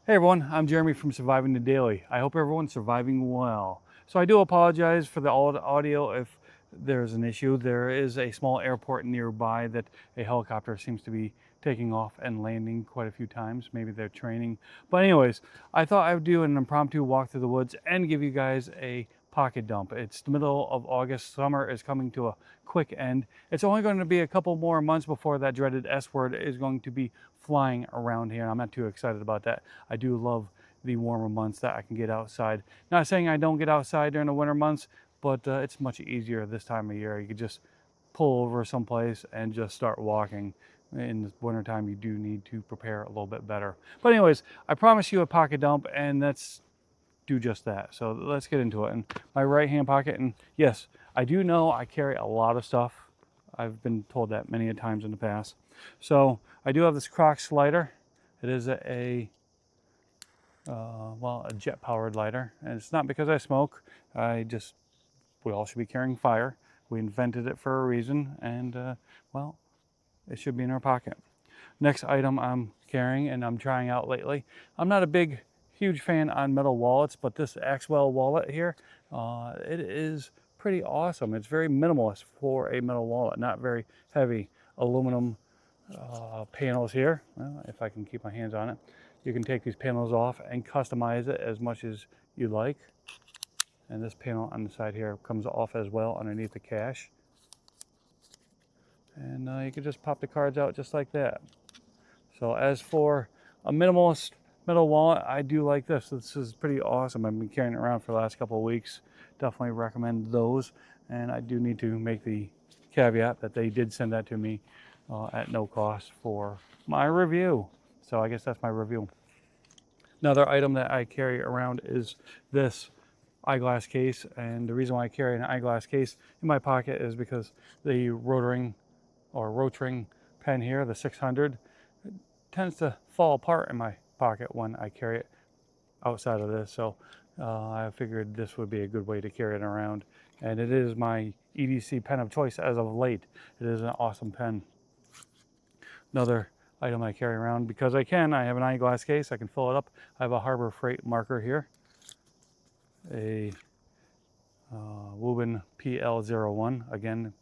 Hey everyone, I'm Jeremy from Surviving the Daily. I hope everyone's surviving well. So I do apologize for the audio if there's an issue. There is a small airport nearby that a helicopter seems to be taking off and landing quite a few times. Maybe they're training. But anyways, I thought I would do an impromptu walk through the woods and give you guys a pocket dump. It's the middle of August. Summer is coming to a quick end. It's only going to be a couple more months before that dreaded S word is going to be flying around here. I'm not too excited about that. I do love the warmer months that I can get outside. Not saying I don't get outside during the winter months, but it's much easier this time of year. You could just pull over someplace and just start walking. In the wintertime, you do need to prepare a little bit better. But anyways, I promise you a pocket dump, and that's do just that. So let's get into it. In my right hand pocket, and yes, I do know I carry a lot of stuff. I've been told that many a times in the past. So I do have this Crocs lighter. It is a jet powered lighter, and it's not because I smoke. We all should be carrying fire. We invented it for a reason, and well, it should be in our pocket. Next item I'm carrying and I'm trying out lately. I'm not a huge fan on metal wallets, but this Axwell wallet here, it is pretty awesome. It's very minimalist for a metal wallet, not very heavy. Aluminum panels here. Well, if I can keep my hands on it, you can take these panels off and customize it as much as you like. And this panel on the side here comes off as well underneath the cash. And you can just pop the cards out just like that. So as for a minimalist metal wallet, I do like this. This is pretty awesome. I've been carrying it around for the last couple of weeks. Definitely recommend those. And I do need to make the caveat that they did send that to me at no cost for my review. So I guess that's my review. Another item that I carry around is this eyeglass case. And the reason why I carry an eyeglass case in my pocket is because the Rotring pen here, the 600, tends to fall apart in my pocket when I carry it outside of this. So I figured this would be a good way to carry it around. And it is my EDC pen of choice as of late. It is an awesome pen. Another item I carry around because I have an eyeglass case. I can fill it up. I have a Harbor Freight marker here. A Woburn PL01. Again,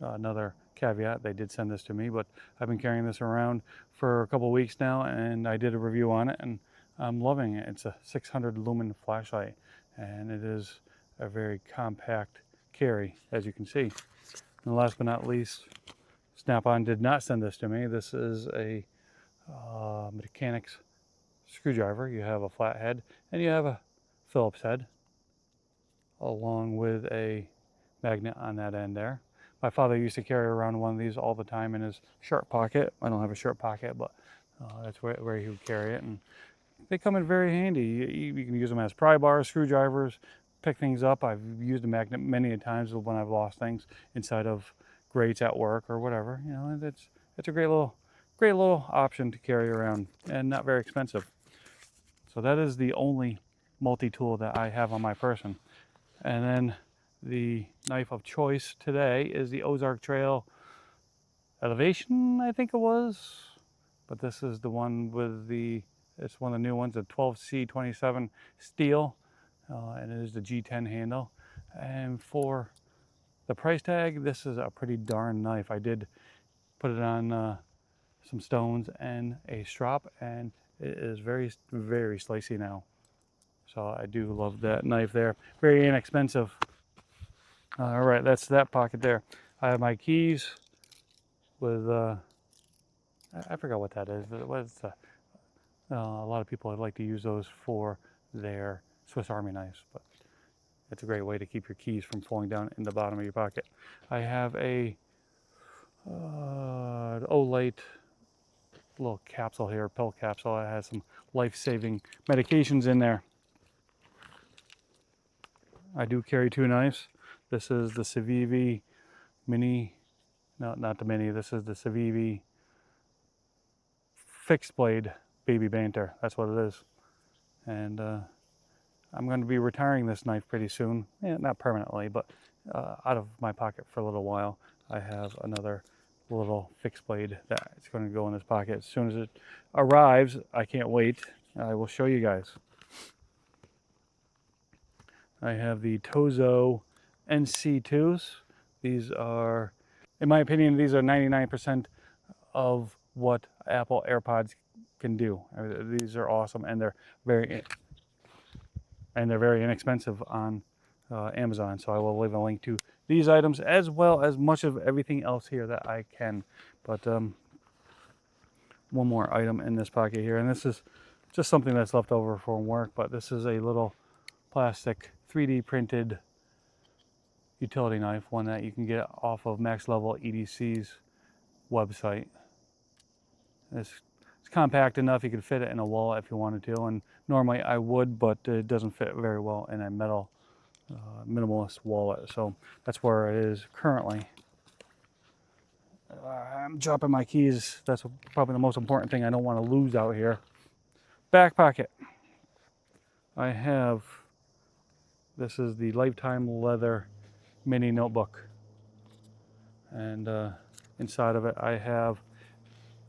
another caveat, they did send this to me, but I've been carrying this around for a couple of weeks now, and I did a review on it, and I'm loving it. It's a 600 lumen flashlight, and it is a very compact carry, as you can see. And last but not least, Snap-on did not send this to me. This is a mechanics screwdriver. You have a flat head, and you have a Phillips head, along with a magnet on that end there. My father used to carry around one of these all the time in his shirt pocket. I don't have a shirt pocket, but that's where he would carry it. And they come in very handy. You can use them as pry bars, screwdrivers, pick things up. I've used a magnet many a times when I've lost things inside of grates at work or whatever. You know, it's a great little option to carry around and not very expensive. So that is the only multi-tool that I have on my person. And then the knife of choice today is the Ozark Trail Elevation, I think it was. But this is the one with it's one of the new ones, the 12C27 steel. And it is the G10 handle. And for the price tag, this is a pretty darn knife. I did put it on some stones and a strop, and it is very, very slicey now. So I do love that knife there. Very inexpensive. All right, that's that pocket there. I have my keys with, I forgot what that is. A lot of people like to use those for their Swiss Army knives, but it's a great way to keep your keys from falling down in the bottom of your pocket. I have a Olate little capsule here, pill capsule. It has some life-saving medications in there. I do carry two knives. This is the Civivi Mini, no, not the Mini. This is the Civivi Fixed Blade Baby Banter. That's what it is. And I'm going to be retiring this knife pretty soon. Not permanently, but out of my pocket for a little while. I have another little fixed blade that it's going to go in this pocket as soon as it arrives. I can't wait. I will show you guys. I have the Tozo NC2s. These are, in my opinion, these are 99% of what Apple AirPods can do. These are awesome, and they're very inexpensive on Amazon. So I will leave a link to these items as well as much of everything else here that I can. But one more item in this pocket here, and this is just something that's left over from work, but this is a little plastic 3D printed utility knife, one that you can get off of Max Level EDC's website. It's compact enough you could fit it in a wallet if you wanted to, and normally I would, but it doesn't fit very well in a metal minimalist wallet, so that's where it is currently. I'm dropping my keys. That's probably the most important thing I don't want to lose out here. Back pocket. I have, this is the Lifetime Leather mini notebook, and inside of it I have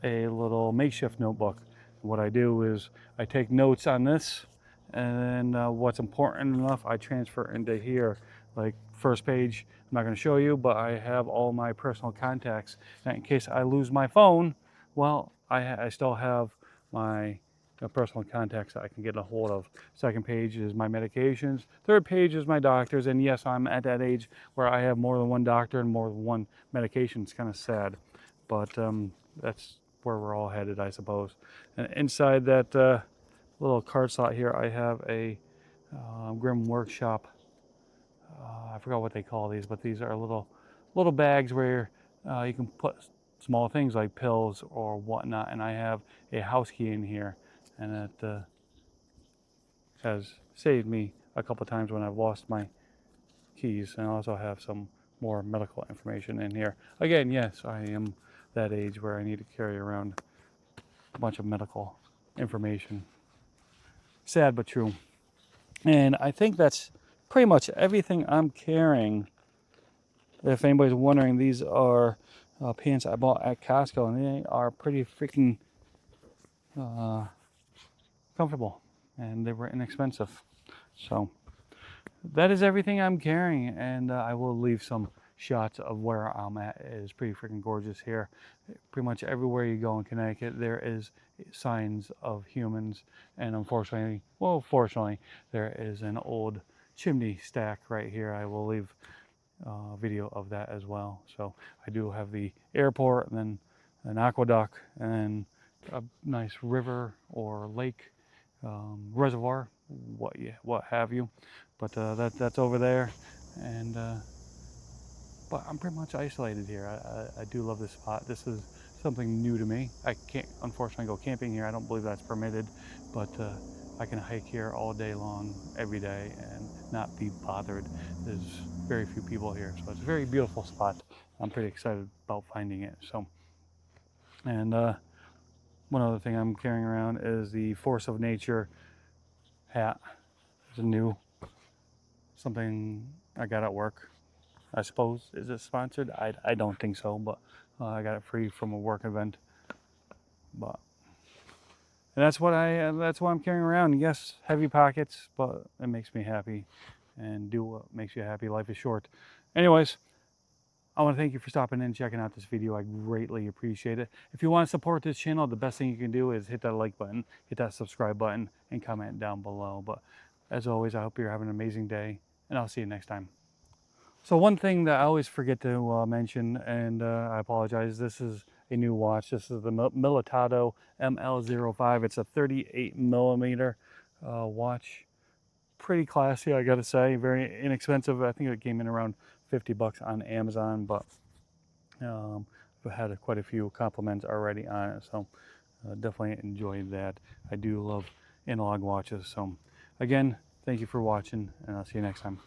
a little makeshift notebook. What I do is I take notes on this, and then what's important enough I transfer into here. Like first page, I'm not going to show you, but I have all my personal contacts. And in case I lose my phone, well, I still have my personal contacts that I can get a hold of. Second page is my medications. Third page is my doctors. And yes, I'm at that age where I have more than one doctor and more than one medication. It's kind of sad, but that's where we're all headed, I suppose. And inside that little card slot here, I have a Grim Workshop. I forgot what they call these, but these are little bags where you can put small things like pills or whatnot. And I have a house key in here, and it has saved me a couple times when I've lost my keys. And I also have some more medical information in here. Again, yes, I am that age where I need to carry around a bunch of medical information. Sad but true. And I think that's pretty much everything I'm carrying. If anybody's wondering, these are pants I bought at Costco, and they are pretty freaking comfortable, and they were inexpensive. So that is everything I'm carrying, and I will leave some shots of where I'm at. It is pretty freaking gorgeous here. Pretty much everywhere you go in Connecticut, there is signs of humans, and unfortunately, well, fortunately, there is an old chimney stack right here. I will leave a video of that as well. So I do have the airport, and then an aqueduct, and a nice river or lake, reservoir, what have you. But that's over there, and but I'm pretty much isolated here. I do love this spot. This is something new to me. I can't, unfortunately, go camping here. I don't believe that's permitted, but I can hike here all day long, every day, and not be bothered. There's very few people here, so it's a very beautiful spot. I'm pretty excited about finding it. So, and one other thing I'm carrying around is the Force of Nature hat. It's a new something I got at work. I suppose. Is it sponsored? I don't think so, but I got it free from a work event. But and that's what I'm carrying around. Yes, heavy pockets, but it makes me happy, and do what makes you happy. Life is short. Anyways, I want to thank you for stopping in and checking out this video. I greatly appreciate it. If you want to support this channel, the best thing you can do is hit that like button, hit that subscribe button, and comment down below. But as always, I hope you're having an amazing day, and I'll see you next time. So one thing that I always forget to mention, and I apologize, this is a new watch. This is the Militado ML05. It's a 38 millimeter watch. Pretty classy, I gotta say. Very inexpensive. I think it came in around 50 bucks on Amazon, but I've had quite a few compliments already on it, so definitely enjoyed that. I do love analog watches. So again, thank you for watching, and I'll see you next time.